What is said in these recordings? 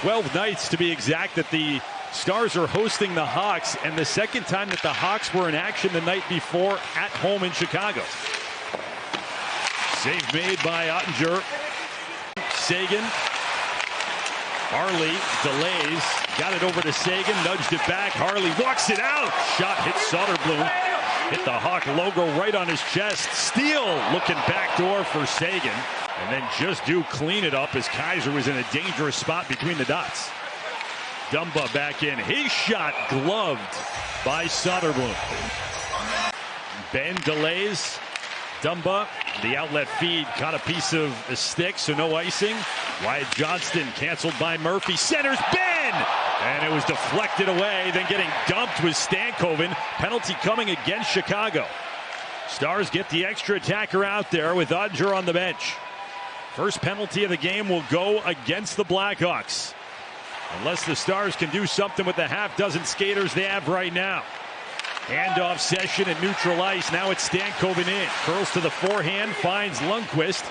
12 nights to be exact that the Stars are hosting the Hawks, and the second time that the Hawks were in action the night before at home in Chicago. Save made by Etttinger. Сегин. Harley delays. Got it over to Сегin. Nudged it back. Harley walks it out. Shot hits Sodderblum. Hit the Hawk logo right on his chest. Steel looking backdoor for Сегin. And then just do clean it up as Kaiser was in a dangerous spot between the dots. Dumba back in. His shot gloved by Sodderblum. Ben delays. Dumba, the outlet feed, caught a piece of a stick, so no icing. Wyatt Johnston canceled by Murphy. Centers Ben! And it was deflected away. Then getting dumped was Stänkovен. Penalty coming against Chicago. Stars get the extra attacker out there with Etttinger on the bench. First penalty of the game will go against the Blackhawks. Unless the Stars can do something with the half dozen skaters they have right now. Handoff session at neutral ice. Now it's Stänkoven in. Curls to the forehand, finds Lundkvist.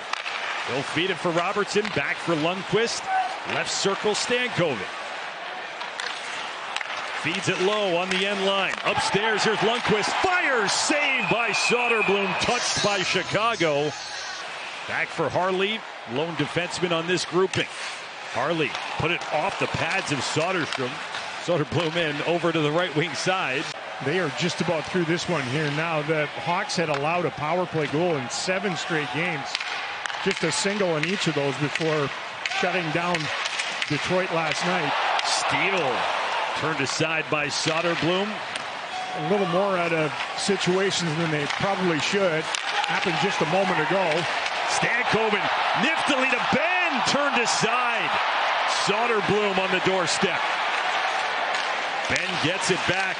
He'll feed it for Robertson. Back for Lundkvist. Left circle, Stänkoven. Feeds it low on the end line. Upstairs, here's Lundkvist. Fires! Saved by Sodderblum. Touched by Chicago. Back for Harley. Lone defenseman on this grouping. Harley put it off the pads of Soderstrom. Sodderblum in over to the right wing side. They are just about through this one here now. The Hawks had allowed a power play goal in 7 straight games. Just a single in each of those before shutting down Detroit last night. Steel turned aside by Sodderblum. A little more out of situations than they probably should. Happened just a moment ago. Stänkoven niftily to Ben, turned aside. Sodderblum on the doorstep. Ben gets it back.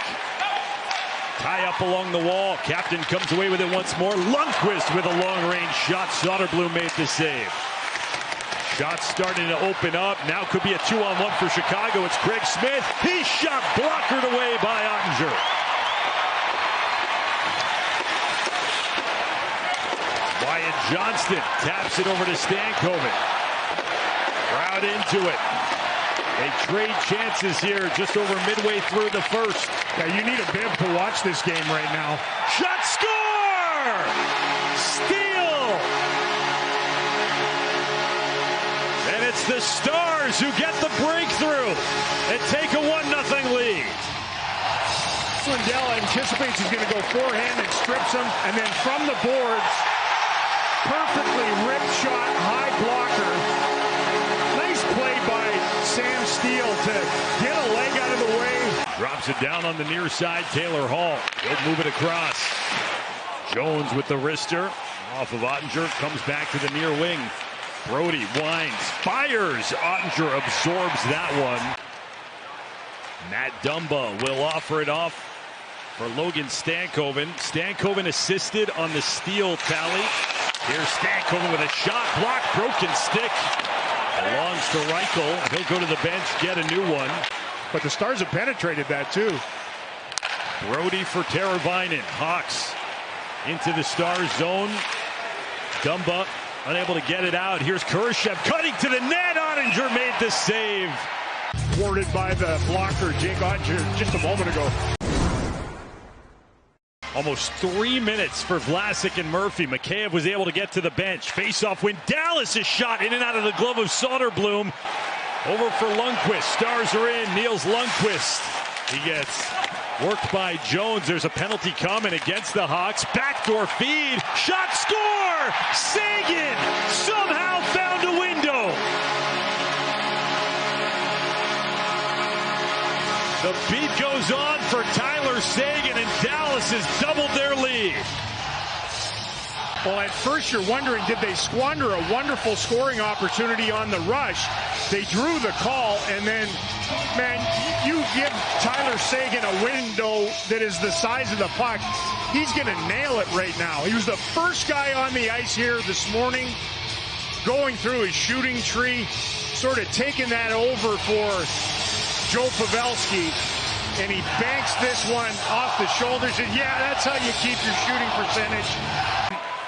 Tie up along the wall. Captain comes away with it once more. Lundkvist with a long-range shot. Sodderblum made the save. Shots starting to open up. Now could be a 2-on-1 for Chicago. It's Craig Smith. He shot blockered away by Etttinger. Wyatt Johnston taps it over to Stänkoven. Crowd into it. They trade chances here just over midway through the first. Yeah, you need a bib to watch this game right now. Shot, score! Steal! And it's the Stars who get the breakthrough and take a 1-0 lead. Lindell anticipates he's going to go forehand and strips him, and then from the boards, perfectly ripped shot, high blocker. Nice play by Sam Steel to get a leg out of the way. Drops it down on the near side, Taylor Hall. He'll move it across. Jones with the wrister. Off of Etttinger, comes back to the near wing. Brody winds, fires. Etttinger absorbs that one. Matt Dumba will offer it off for Logan Stänkoven. Stänkoven assisted on the steal tally. Here's Stänkoven with a shot block, broken stick. Belongs to Reichel. He'll go to the bench, get a new one. But the Stars have penetrated that too. Brody for Teravainen. Hawks into the Stars zone. Dumba unable to get it out. Here's Kurashev cutting to the net. Etttinger made the save. Thwarted by the blocker, Jake Etttinger, just a moment ago. Almost 3 minutes for Vlasic and Murphy. Miheyev was able to get to the bench. Face-off win. Dallas is shot in and out of the glove of Sodderblum. Over for Lundkvist. Stars are in. Niels Lundkvist. He gets worked by Jones. There's a penalty coming against the Hawks. Backdoor feed. Shot, score! Сегин somehow found a window. The beat goes on for Tyler Seguin, and Dallas has doubled their lead. Well, at first you're wondering, did they squander a wonderful scoring opportunity on the rush? They drew the call, and then, man, you give Tyler Seguin a window that is the size of the puck, he's going to nail it right now. He was the first guy on the ice here this morning, going through his shooting tree, sort of taking that over for Joe Pavelski, and he banks this one off the shoulders, and yeah, that's how you keep your shooting percentage.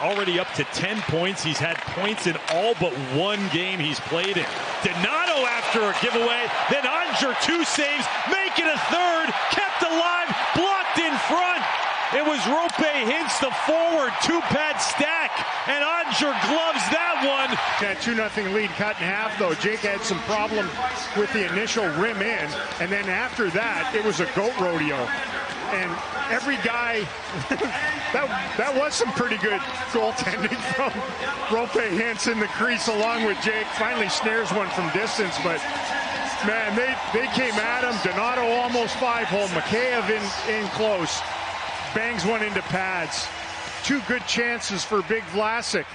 already up to 10 points. He's had points in all but one game he's played in. Donато after a giveaway. Then Etttinger, 2 saves, make it a third. Kept alive, blocked in front. It was Rope Hintz, the forward, 2-pad stack, and Etttinger gloves that one. That 2-0 lead cut in half, though. Jake had some problem with the initial rim in, and then after that, it was a goat rodeo. And every guy, that was some pretty good goaltending from Rope Hintz in the crease along with Jake. Finally snares one from distance, but man, they came at him. Donato almost 5-hole, Miheев in close. Bangs one into pads. 2 good chances for Big Vlasic.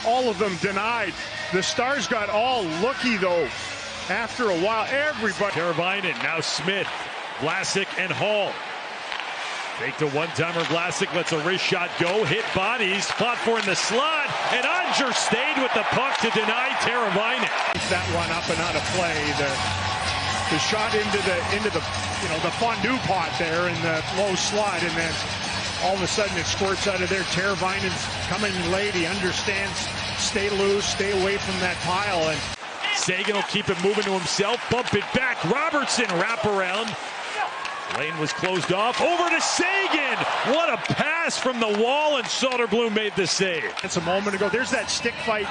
All of them denied. The Stars got all looky, though. After a while, everybody. Teravainen, now Smith, Vlasic, and Hall. Take the one-timer. Vlasic lets a wrist shot go. Hit bodies. Fought for in the slot. And Etttinger stayed with the puck to deny Teravainen. That one up and out of play. The shot into the the fondue pot there in the low slot, and then all of a sudden it squirts out of there. Teravainen's coming late. He understands. Stay loose. Stay away from that pile. And Сегин will keep it moving to himself. Bump it back. Robertson wrap around. Lane was closed off. Over to Сегin. What a pass from the wall, and Sodерblum made the save. It's a moment ago. There's that stick fight.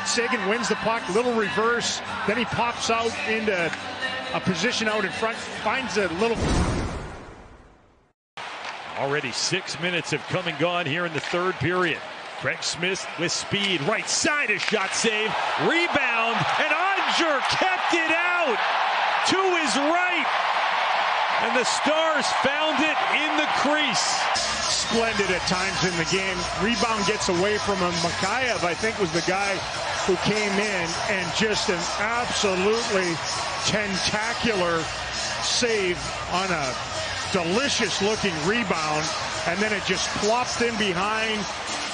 Сегin wins the puck. Little reverse. Then he pops out into a position out in front. Finds a little. Already 6 minutes have come and gone here in the third period. Craig Smith with speed. Right side, a shot save. Rebound. And Etttinger kept it out to his right. And the Stars found it in the crease. Splendid at times in the game. Rebound gets away from him. Miheев, I think, was the guy who came in and just an absolutely tentacular save on a delicious-looking rebound. And then it just plopped in behind,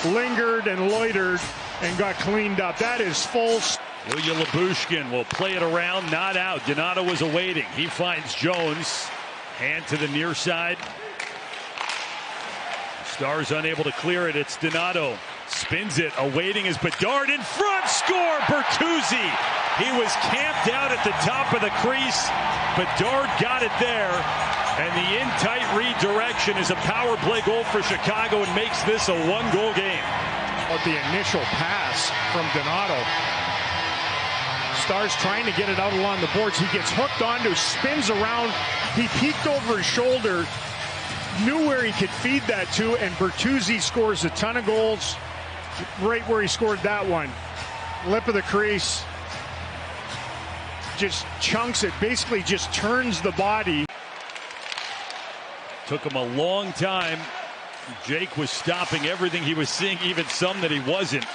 lingered and loitered, and got cleaned up. That is full. Ilya Любушкин will play it around, not out. Donато was awaiting. He finds Jones. Hand to the near side. Stars unable to clear it. It's Donато. Spins it. Awaiting is Bedard in front. Score! Berdtucci. He was camped out at the top of the crease. Bedard got it there. And the in-tight redirection is a power play goal for Chicago and makes this a 1-goal game. But the initial pass from Donato. Stars trying to get it out along the boards. He gets hooked onto, spins around. He peeked over his shoulder, knew where he could feed that to, and Berdtucci scores a ton of goals right where he scored that one. Lip of the crease. Just chunks it, basically just turns the body. Took him a long time. Jake was stopping everything he was seeing, even some that he wasn't.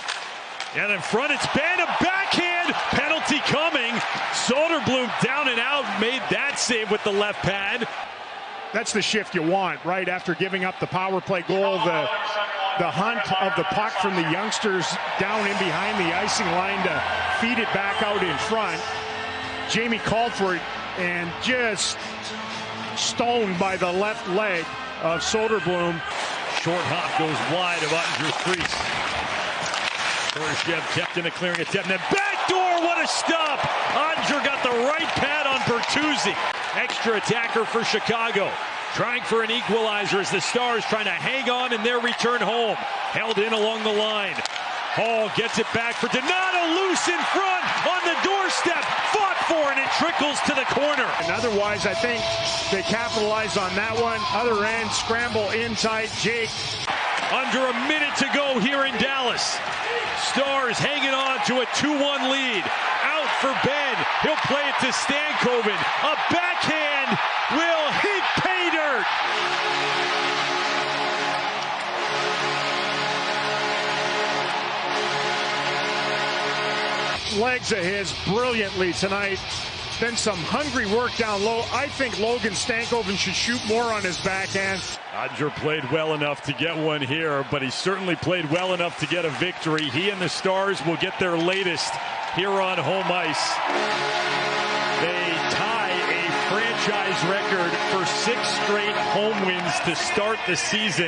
And in front, it's Benn, a backhand, penalty coming. Sodерblum down and out, made that save with the left pad. That's the shift you want, right after giving up the power play goal. The hunt of the puck from the youngsters down in behind the icing line to feed it back out in front. Jamie called for it and just stoned by the left leg of Sodерblum. Short hop goes wide of Ottinger's crease. Kurashev kept in a clearing attempt, and then backdoor, what a stop! Etttinger got the right pad on Berdtucci. Extra attacker for Chicago. Trying for an equalizer as the Stars trying to hang on in their return home. Held in along the line. Hall gets it back for Donato, loose in front, on the doorstep, fought for, and it trickles to the corner. And otherwise, I think they capitalize on that one. Other end, scramble in tight, Jake. Under a minute to go here in Dallas. Stars hanging on to a 2-1 lead. Out for Benn. He'll play it to Stänkovен. A backhand will hit pay dirt. Legs of his brilliantly tonight. Then some hungry work down low. I think Logan Stänkoven should shoot more on his backhand. Etttinger played well enough to get one here, but he certainly played well enough to get a victory. He and the Stars will get their latest here on home ice. They tie a franchise record for 6 straight home wins to start the season.